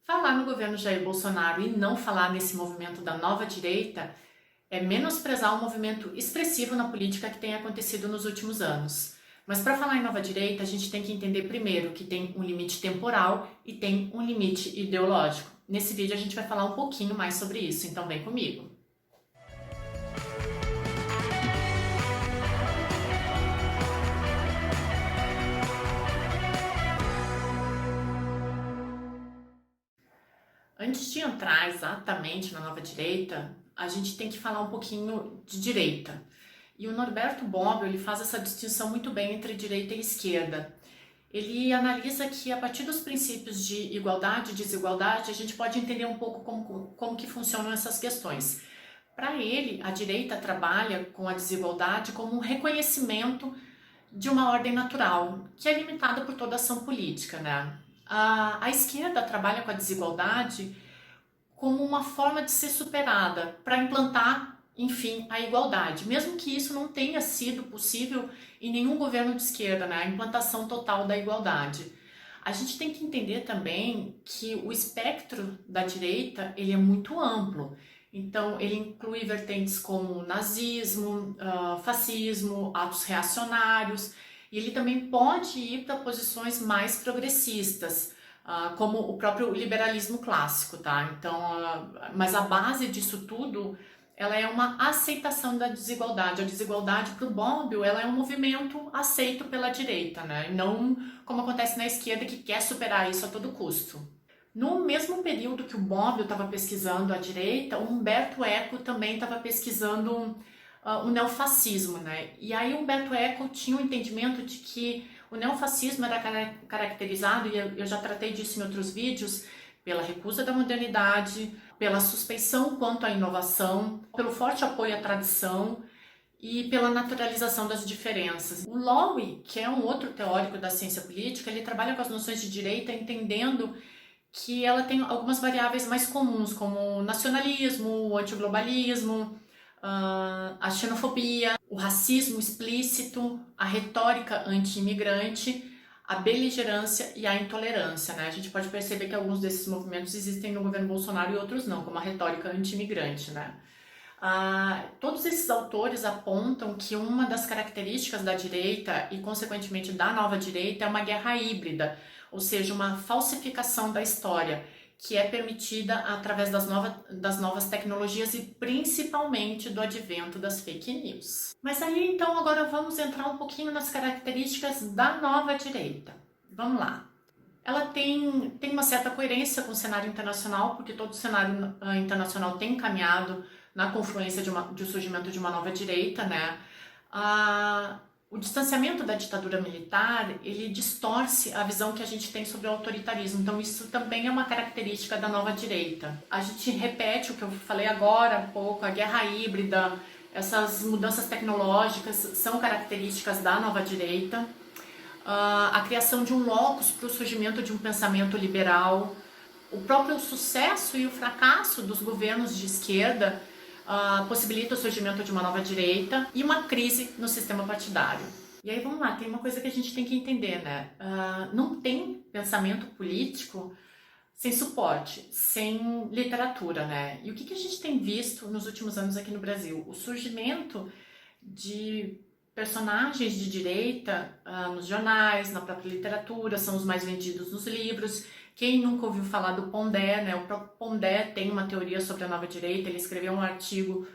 Falar no governo Jair Bolsonaro e não falar nesse movimento da nova direita é menosprezar o movimento expressivo na política que tem acontecido nos últimos anos. Mas para falar em nova direita, a gente tem que entender primeiro que tem um limite temporal e tem um limite ideológico. Nesse vídeo a gente vai falar um pouquinho mais sobre isso, então vem comigo. Antes de entrar exatamente na nova direita, a gente tem que falar um pouquinho de direita. E o Norberto Bobbio, ele faz essa distinção muito bem entre direita e esquerda. Ele analisa que a partir dos princípios de igualdade e desigualdade, a gente pode entender um pouco como que funcionam essas questões. Para ele, a direita trabalha com a desigualdade como um reconhecimento de uma ordem natural, que é limitada por toda ação política, né? A esquerda trabalha com a desigualdade como uma forma de ser superada, para implantar, enfim, a igualdade, mesmo que isso não tenha sido possível em nenhum governo de esquerda, né? A implantação total da igualdade. A gente tem que entender também que o espectro da direita ele é muito amplo. Então, ele inclui vertentes como nazismo, fascismo, atos reacionários, e ele também pode ir para posições mais progressistas, como o próprio liberalismo clássico, tá? Então, mas a base disso tudo, ela é uma aceitação da desigualdade. A desigualdade para o Bobbio, ela é um movimento aceito pela direita, né? E não como acontece na esquerda, que quer superar isso a todo custo. No mesmo período que o Bobbio estava pesquisando a direita, o Humberto Eco também estava pesquisando o neofascismo, né? E aí o Humberto Eco tinha o entendimento de que o neofascismo era caracterizado, e eu já tratei disso em outros vídeos, pela recusa da modernidade, pela suspeição quanto à inovação, pelo forte apoio à tradição e pela naturalização das diferenças. O Lowy, que é um outro teórico da ciência política, ele trabalha com as noções de direita entendendo que ela tem algumas variáveis mais comuns, como o nacionalismo, o antiglobalismo, a xenofobia, o racismo explícito, a retórica anti-imigrante, a beligerância e a intolerância, né? A gente pode perceber que alguns desses movimentos existem no governo Bolsonaro e outros não, como a retórica anti-imigrante, né? Todos esses autores apontam que uma das características da direita e, consequentemente, da nova direita é uma guerra híbrida, ou seja, uma falsificação da história, que é permitida através das novas tecnologias e principalmente do advento das fake news. Mas aí, então, agora vamos entrar um pouquinho nas características da nova direita. Vamos lá. Ela tem uma certa coerência com o cenário internacional, porque todo o cenário internacional tem caminhado na confluência de surgimento de uma nova direita, né? O distanciamento da ditadura militar, ele distorce a visão que a gente tem sobre o autoritarismo. Então, isso também é uma característica da nova direita. A gente repete o que eu falei agora um pouco, a guerra híbrida, essas mudanças tecnológicas são características da nova direita. A criação de um locus para o surgimento de um pensamento liberal, o próprio sucesso e o fracasso dos governos de esquerda possibilita o surgimento de uma nova direita e uma crise no sistema partidário. E aí vamos lá, tem uma coisa que a gente tem que entender, né? Não tem pensamento político sem suporte, sem literatura, né? E o que a gente tem visto nos últimos anos aqui no Brasil? O surgimento de personagens de direita nos jornais, na própria literatura, são os mais vendidos nos livros. Quem nunca ouviu falar do Pondé, né? O próprio Pondé tem uma teoria sobre a nova direita, ele escreveu um artigo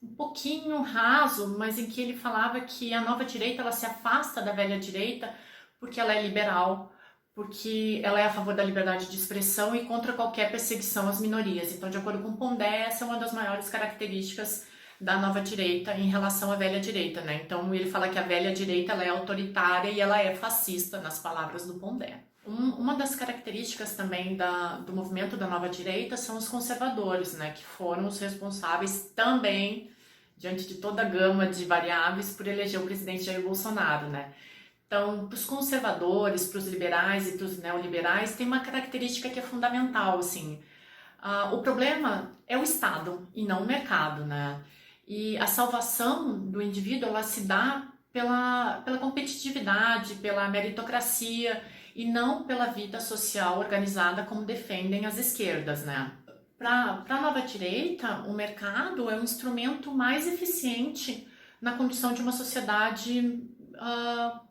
um pouquinho raso, mas em que ele falava que a nova direita ela se afasta da velha direita porque ela é liberal, porque ela é a favor da liberdade de expressão e contra qualquer perseguição às minorias. Então, de acordo com Pondé, essa é uma das maiores características da nova direita em relação à velha direita, né? Então ele fala que a velha direita ela é autoritária e ela é fascista, nas palavras do Pondé. Uma das características também do movimento da nova direita são os conservadores, né? Que foram os responsáveis também, diante de toda a gama de variáveis, por eleger o presidente Jair Bolsonaro, né? Então, para os conservadores, para os liberais e para os neoliberais, tem uma característica que é fundamental, assim. O problema é o Estado e não o mercado, né? E a salvação do indivíduo, ela se dá pela competitividade, pela meritocracia e não pela vida social organizada como defendem as esquerdas, né? Para a nova direita, o mercado é um instrumento mais eficiente na condução de uma sociedade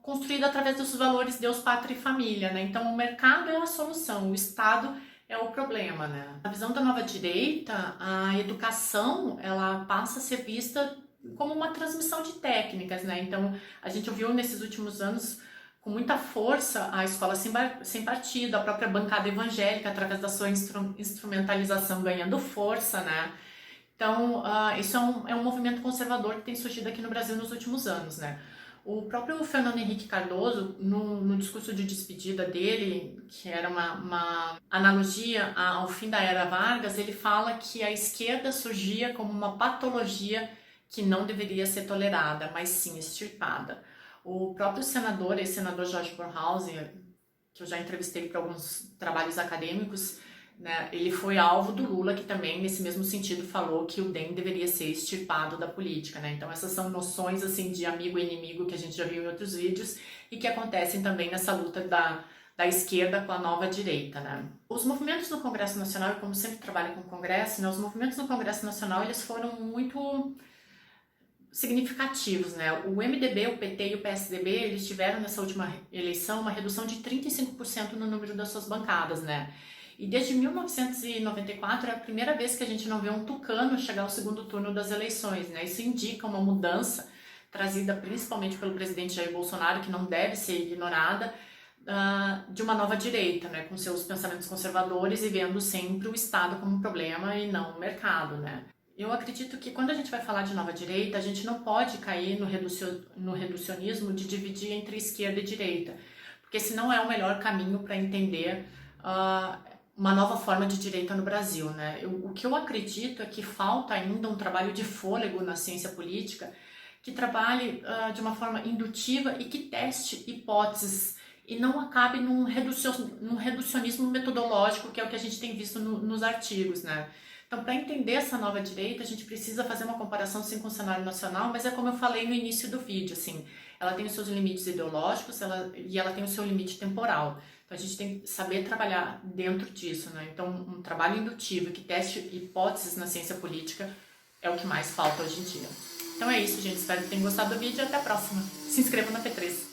construída através dos valores Deus, Pátria e Família, né? Então, o mercado é a solução, o Estado é o problema, né? Na visão da nova direita, a educação, ela passa a ser vista como uma transmissão de técnicas, né? Então, a gente ouviu nesses últimos anos com muita força a escola sem partido, a própria bancada evangélica, através da sua instrumentalização, ganhando força, né? Então, isso é um movimento conservador que tem surgido aqui no Brasil nos últimos anos, né? O próprio Fernando Henrique Cardoso, no discurso de despedida dele, que era uma analogia ao fim da era Vargas, ele fala que a esquerda surgia como uma patologia que não deveria ser tolerada, mas sim extirpada. O próprio senador, ex-senador Jorge Bornhausen, que eu já entrevistei para alguns trabalhos acadêmicos, né, ele foi alvo do Lula, que também, nesse mesmo sentido, falou que o DEM deveria ser extirpado da política, né? Então, essas são noções, assim, de amigo e inimigo que a gente já viu em outros vídeos e que acontecem também nessa luta da esquerda com a nova direita, né? Os movimentos no Congresso Nacional, e como sempre trabalho com o Congresso, né, os movimentos no Congresso Nacional, eles foram muito significativos, né? O MDB, o PT e o PSDB, eles tiveram nessa última eleição uma redução de 35% no número das suas bancadas, né? E desde 1994 é a primeira vez que a gente não vê um tucano chegar ao segundo turno das eleições, né? Isso indica uma mudança trazida principalmente pelo presidente Jair Bolsonaro, que não deve ser ignorada, de uma nova direita, né? Com seus pensamentos conservadores e vendo sempre o Estado como um problema e não o mercado, né? Eu acredito que quando a gente vai falar de nova direita, a gente não pode cair no reducionismo de dividir entre esquerda e direita, porque esse não é o melhor caminho para entender uma nova forma de direita no Brasil, né? O que eu acredito é que falta ainda um trabalho de fôlego na ciência política que trabalhe de uma forma indutiva e que teste hipóteses e não acabe num reducionismo metodológico, que é o que a gente tem visto nos artigos, né? Então, para entender essa nova direita, a gente precisa fazer uma comparação sim com o cenário nacional, mas é como eu falei no início do vídeo, assim, ela tem os seus limites ideológicos e ela tem o seu limite temporal. Então, a gente tem que saber trabalhar dentro disso, né? Então, um trabalho indutivo que teste hipóteses na ciência política é o que mais falta hoje em dia. Então é isso, gente. Espero que tenham gostado do vídeo e até a próxima. Se inscreva na P3.